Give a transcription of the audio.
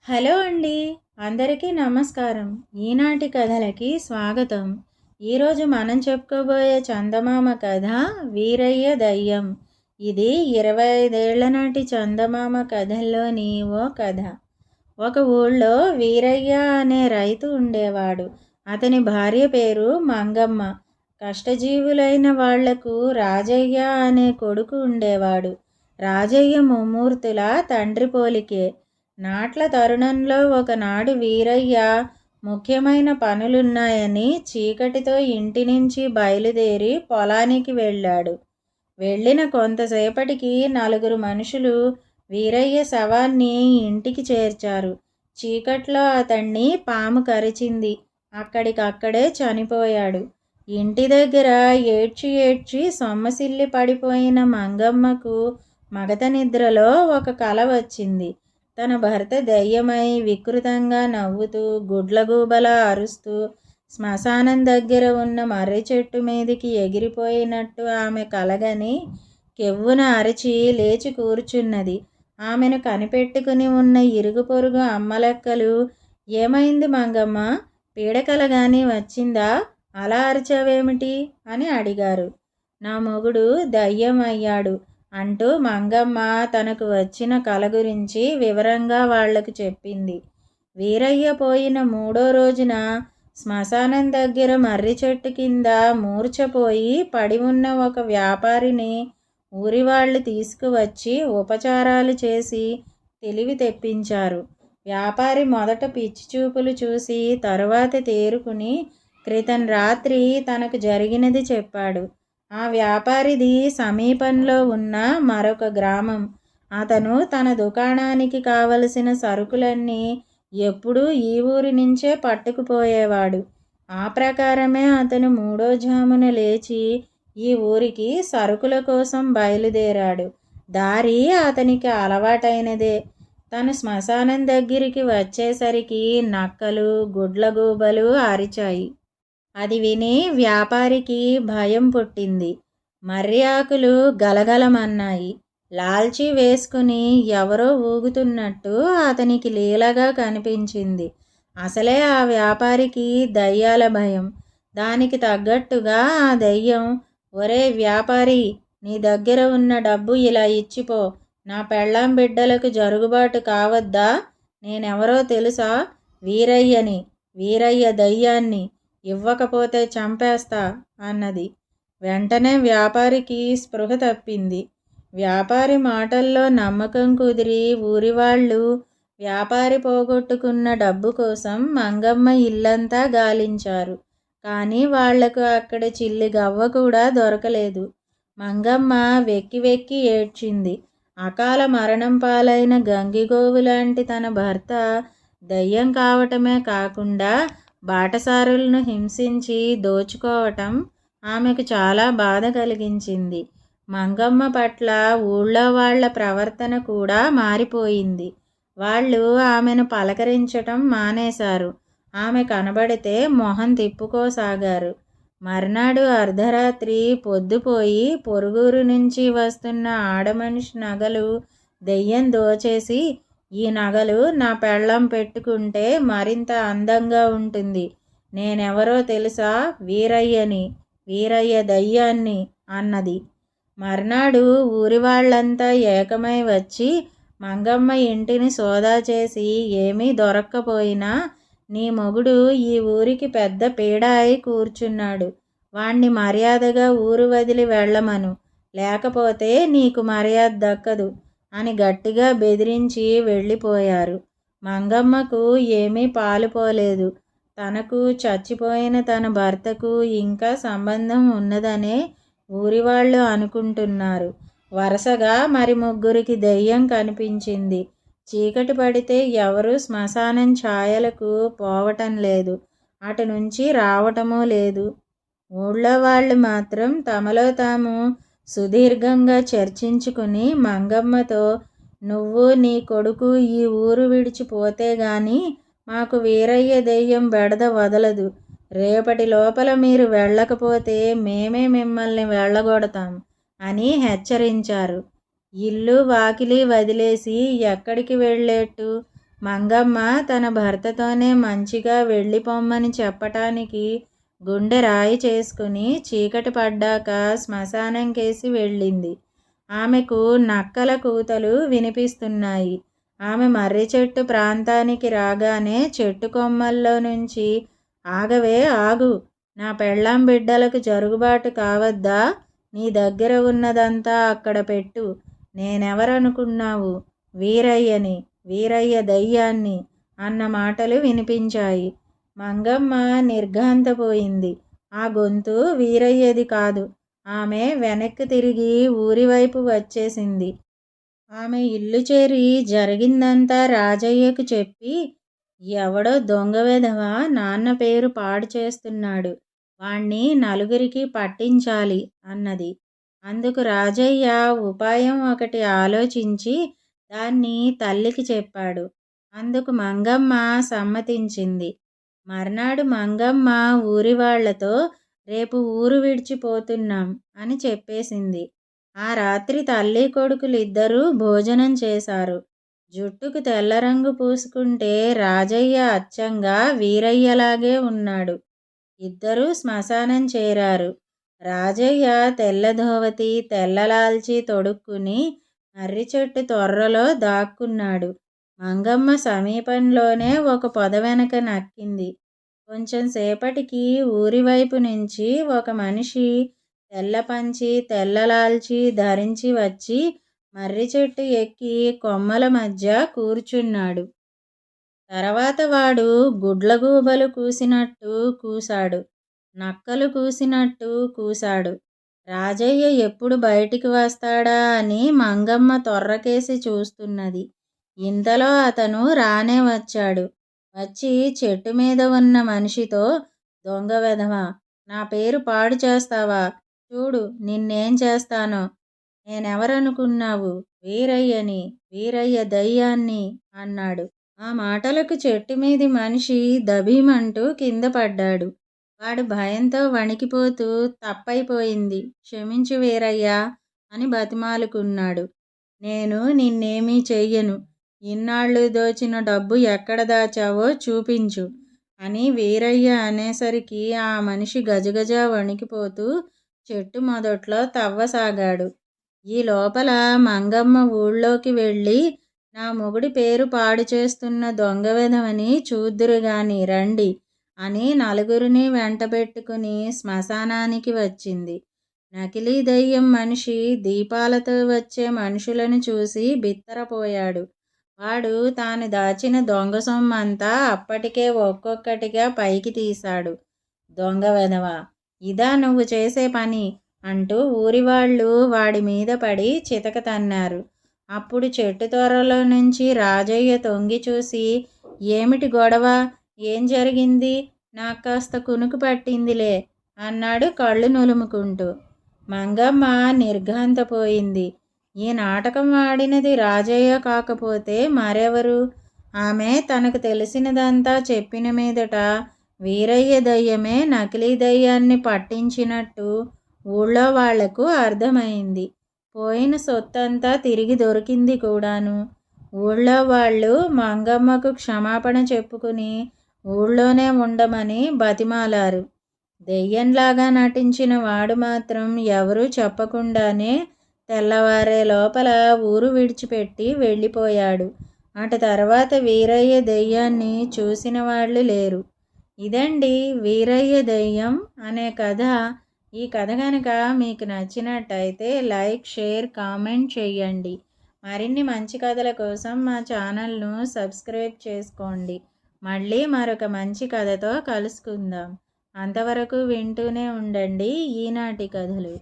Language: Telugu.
హలో అండి, అందరికీ నమస్కారం. ఈనాటి కథలకి స్వాగతం. ఈరోజు మనం చెప్పుకోబోయే చందమామ కథ వీరయ్య దయ్యం. ఇది 25 ఏళ్ల నాటి చందమామ కథల్లోని ఓ కథ. ఒక ఊళ్ళో వీరయ్య అనే రైతు ఉండేవాడు. అతని భార్య పేరు మంగమ్మ. కష్టజీవులైన వాళ్లకు రాజయ్య అనే కొడుకు ఉండేవాడు. రాజయ్య ముమ్మూర్తుల తండ్రి పోలికే. నాట్ల తరుణంలో ఒకనాడు వీరయ్య ముఖ్యమైన పనులున్నాయని చీకటితో ఇంటి నుంచి బయలుదేరి పొలానికి వెళ్ళాడు. వెళ్ళిన కొంతసేపటికి 4 మనుషులు వీరయ్య శవాన్ని ఇంటికి చేర్చారు. చీకట్లో అతన్ని పాము కరిచింది. అక్కడికక్కడే చనిపోయాడు. ఇంటి దగ్గర ఏడ్చి ఏడ్చి సొమ్మసిల్లి పడిపోయిన మంగమ్మకు మగత నిద్రలో ఒక కల వచ్చింది. తన భర్త దయ్యమై వికృతంగా నవ్వుతూ గుడ్లగూబలా అరుస్తూ శ్మశానం దగ్గర ఉన్న మర్రి చెట్టు మీదికి ఎగిరిపోయినట్టు ఆమె కలగని కెవ్వున అరిచి లేచి కూర్చున్నది. ఆమెను కనిపెట్టుకుని ఉన్న ఇరుగు పొరుగు అమ్మలెక్కలు, "ఏమైంది మంగమ్మ? పీడకలగాని వచ్చిందా? అలా అరిచావేమిటి?" అని అడిగారు. "నా మొగుడు దయ్యం అయ్యాడు" అంటూ మంగమ్మ తనకు వచ్చిన కల గురించి వివరంగా వాళ్లకు చెప్పింది. వీరయ్య పోయిన 3వ రోజున శ్మశానం దగ్గర మర్రి చెట్టు కింద మూర్ఛపోయి పడి ఉన్న ఒక వ్యాపారిని ఊరివాళ్లు తీసుకువచ్చి ఉపచారాలు చేసి తెలివి తెప్పించారు. వ్యాపారి మొదట పిచ్చి చూపులు చూసి తరువాత తేరుకుని క్రితం రాత్రి తనకు జరిగినది చెప్పాడు. ఆ వ్యాపారిది సమీపంలో ఉన్న మరొక గ్రామం. అతను తన దుకాణానికి కావలసిన సరుకులన్నీ ఎప్పుడూ ఈ ఊరి నుంచే పట్టుకుపోయేవాడు. ఆ ప్రకారమే అతను 3వ జామున లేచి ఈ ఊరికి సరుకుల కోసం బయలుదేరాడు. దారి అతనికి అలవాటైనదే. తను శ్మశానం దగ్గరికి వచ్చేసరికి నక్కలు, గుడ్లగూబలు అరిచాయి. అది విని వ్యాపారికి భయం పుట్టింది. మర్రి ఆకులు గలగలమన్నాయి. లాల్చీ వేసుకుని ఎవరో ఊగుతున్నట్టు అతనికి లీలగా కనిపించింది. అసలే ఆ వ్యాపారికి దయ్యాల భయం. దానికి తగ్గట్టుగా ఆ దయ్యం, "ఒరే వ్యాపారి, నీ దగ్గర ఉన్న డబ్బు ఇలా ఇచ్చిపో. నా పెళ్ళాం బిడ్డలకు జరుగుబాటు కావద్దా? నేనెవరో తెలుసా? వీరయ్యని, వీరయ్య దయ్యాన్ని. ఇవ్వకపోతే చంపేస్తా" అన్నది. వెంటనే వ్యాపారికి స్పృహ తప్పింది. వ్యాపారి మాటల్లో నమ్మకం కుదిరి ఊరివాళ్లు వ్యాపారి పోగొట్టుకున్న డబ్బు కోసం మంగమ్మ ఇల్లంతా గాలించారు. కానీ వాళ్లకు అక్కడ చిల్లి గవ్వ కూడా దొరకలేదు. మంగమ్మ వెక్కి వెక్కి ఏడ్చింది. అకాల మరణం పాలైన గంగిగోవు లాంటి తన భర్త దయ్యం కావటమే కాకుండా బాటసారులను హింసించి దోచుకోవటం ఆమెకు చాలా బాధ కలిగించింది. మంగమ్మ పట్ల ఊళ్ళో వాళ్ల ప్రవర్తన కూడా మారిపోయింది. వాళ్ళు ఆమెను పలకరించటం మానేశారు. ఆమె కనబడితే మొహం తిప్పుకోసాగారు. మర్నాడు అర్ధరాత్రి పొద్దుపోయి పొరుగురు నుంచి వస్తున్న ఆడమనిషి నగలు దెయ్యం దోచేసి, "ఈ నగలు నా పెళ్ళాం పెట్టుకుంటే మరింత అందంగా ఉంటుంది. నేనెవరో తెలుసా? వీరయ్యని, వీరయ్య దయ్యాన్ని" అన్నది. మర్నాడు ఊరివాళ్లంతా ఏకమై వచ్చి మంగమ్మ ఇంటిని సోదా చేసి ఏమీ దొరక్కపోయినా, "నీ మొగుడు ఈ ఊరికి పెద్ద పీడ అయి కూర్చున్నాడు. వాణ్ణి మర్యాదగా ఊరు వదిలి వెళ్ళమను, లేకపోతే నీకు మర్యాద దక్కదు" అని గట్టిగా బెదిరించి వెళ్ళిపోయారు. మంగమ్మకు ఏమీ పాలుపోలేదు. తనకు, చచ్చిపోయిన తన భర్తకు ఇంకా సంబంధం ఉన్నదనే ఊరివాళ్లు అనుకుంటున్నారు. వరుసగా మరి 3కి దెయ్యం కనిపించింది. చీకటి పడితే ఎవరూ శ్మశానం ఛాయలకు పోవటం లేదు. అటు నుంచి రావటమూ లేదు. ఊళ్ళో వాళ్ళు మాత్రం తమలో తాము సుదీర్ఘంగా చర్చించుకుని మంగమ్మతో, "నువ్వు నీ కొడుకు ఈ ఊరు విడిచిపోతే గాని మాకు వీరయ్య దెయ్యం బెడద వదలదు. రేపటి లోపల మీరు వెళ్ళకపోతే మేమే మిమ్మల్ని వెళ్ళగొడతాం" అని హెచ్చరించారు. ఇల్లు వాకిలి వదిలేసి ఎక్కడికి వెళ్ళేట్టు? మంగమ్మ తన భర్తతోనే మంచిగా వెళ్ళిపోమ్మని చెప్పటానికి గుండె రాయి చేసుకుని చీకటి పడ్డాక శ్మశానం కేసి వెళ్ళింది. ఆమెకు నక్కల కూతలు వినిపిస్తున్నాయి. ఆమె మర్రి చెట్టు ప్రాంతానికి రాగానే చెట్టు కొమ్మల్లో నుంచి, ఆగవే ఆగు, నా పెళ్ళాం బిడ్డలకు జరుగుబాటు కావద్దా? నీ దగ్గర ఉన్నదంతా అక్కడ పెట్టు. నేనెవరనుకున్నావు? వీరయ్యని, వీరయ్య దయ్యాన్ని అన్న మాటలు వినిపించాయి. మంగమ్మ నిర్ఘాంతపోయింది. ఆ గొంతు వీరయ్యది కాదు. ఆమె వెనక్కి తిరిగి ఊరివైపు వచ్చేసింది. ఆమె ఇల్లు చేరి జరిగిందంతా రాజయ్యకు చెప్పి, ఎవడో దొంగ వెధవ నాన్న పేరు పాడు చేస్తున్నాడు, వాణ్ణి నలుగురికి పట్టించాలి అన్నది. అందుకు రాజయ్య ఉపాయం ఒకటి ఆలోచించి దాన్ని తల్లికి చెప్పాడు. అందుకు మంగమ్మ సమ్మతించింది. మర్నాడు మంగమ్మ ఊరి వాళ్లతో రేపు ఊరు విడిచిపోతున్నాం అని చెప్పేసింది. ఆ రాత్రి తల్లి కొడుకులు ఇద్దరూ భోజనం చేశారు. జుట్టుకు తెల్ల రంగు పూసుకుంటే రాజయ్య అచ్చంగా వీరయ్యలాగే ఉన్నాడు. ఇద్దరూ శ్మశానం చేరారు. రాజయ్య తెల్ల ధోవతి, తెల్లలాల్చి తొడుక్కుని మర్రి చెట్టు తొర్రలో దాక్కున్నాడు. మంగమ్మ సమీపంలోనే ఒక పొద వెనక నక్కింది. కొంచెం సేపటికి ఊరివైపు నుంచి ఒక మనిషి తెల్ల పంచి, తెల్లలాల్చి ధరించి వచ్చి మర్రి చెట్టు ఎక్కి కొమ్మల మధ్య కూర్చున్నాడు. తర్వాత వాడు గుడ్లగూబలు కూసినట్టు కూశాడు, నక్కలు కూసినట్టు కూశాడు. రాజయ్య ఎప్పుడు బయటికి వస్తాడా అని మంగమ్మ తొర్రకేసి చూస్తున్నది. ఇంతలో అతను రానే వచ్చాడు. వచ్చి చెట్టు మీద ఉన్న మనిషితో, దొంగ వెధవా, నా పేరు పాడు చేస్తావా? చూడు నిన్నేం చేస్తానో. నేనెవరనుకున్నావు? వీరయ్యని, వీరయ్య దయ్యాన్ని అన్నాడు. ఆ మాటలకు చెట్టు మీది మనిషి దబీమంటూ కింద పడ్డాడు. వాడు భయంతో వణికిపోతూ, తప్పైపోయింది, క్షమించు వీరయ్యా అని బతిమాలుకున్నాడు. నేను నిన్నేమీ చెయ్యను. ఇన్నాళ్ళు దోచిన డబ్బు ఎక్కడ దాచావో చూపించు అని వీరయ్య అనేసరికి ఆ మనిషి గజగజ వణికిపోతూ చెట్టు మొదట్లో తవ్వసాగాడు. ఈ లోపల మంగమ్మ ఊళ్ళోకి వెళ్ళి, నా మొగుడి పేరు పాడు చేస్తున్న దొంగ వెధవని చూద్దురుగాని రండి అని నలుగురిని వెంటబెట్టుకుని శ్మశానానికి వచ్చింది. నకిలీ దయ్యం మనిషి దీపాలతో వచ్చే మనుషులను చూసి బిత్తరపోయాడు. వాడు తాను దాచిన దొంగ సొమ్మంతా అప్పటికే ఒక్కొక్కటిగా పైకి తీశాడు. దొంగ వెధవ, ఇదా నువ్వు చేసే పని అంటూ ఊరివాళ్ళు వాడి మీద పడి చితక తన్నారు. అప్పుడు చెట్టు త్వరలో నుంచి రాజయ్య తొంగి చూసి, ఏమిటి గొడవ? ఏం జరిగింది? నాకు కాస్త కునుకు పట్టిందిలే అన్నాడు కళ్ళు నులుముకుంటూ. మంగమ్మ నిర్ఘాంతపోయింది. ఈ నాటకం ఆడినది రాజయ్య కాకపోతే మరెవరు? ఆమె తనకు తెలిసినదంతా చెప్పిన మీదట వీరయ్య దయ్యమే నకిలీ దయ్యాన్ని పట్టించినట్టు ఊళ్ళో వాళ్లకు అర్థమైంది. పోయిన సొత్తంతా తిరిగి దొరికింది కూడాను. ఊళ్ళో వాళ్ళు మంగమ్మకు క్షమాపణ చెప్పుకుని ఊళ్ళోనే ఉండమని బతిమాలారు. దెయ్యంలాగా నటించిన వాడు మాత్రం ఎవరూ చెప్పకుండానే తెల్లవారే లోపల ఊరు విడిచిపెట్టి వెళ్ళిపోయాడు. అటు తర్వాత వీరయ్య దెయ్యాన్ని చూసిన వాళ్ళు లేరు. ఇదండి వీరయ్య దెయ్యం అనే కథ. ఈ కథ కనుక మీకు నచ్చినట్టయితే లైక్, షేర్, కామెంట్ చేయండి. మరిన్ని మంచి కథల కోసం మా ఛానల్ను సబ్స్క్రైబ్ చేసుకోండి. మళ్ళీ మరొక మంచి కథతో కలుసుకుందాం. అంతవరకు వింటూనే ఉండండి ఈనాటి కథలు.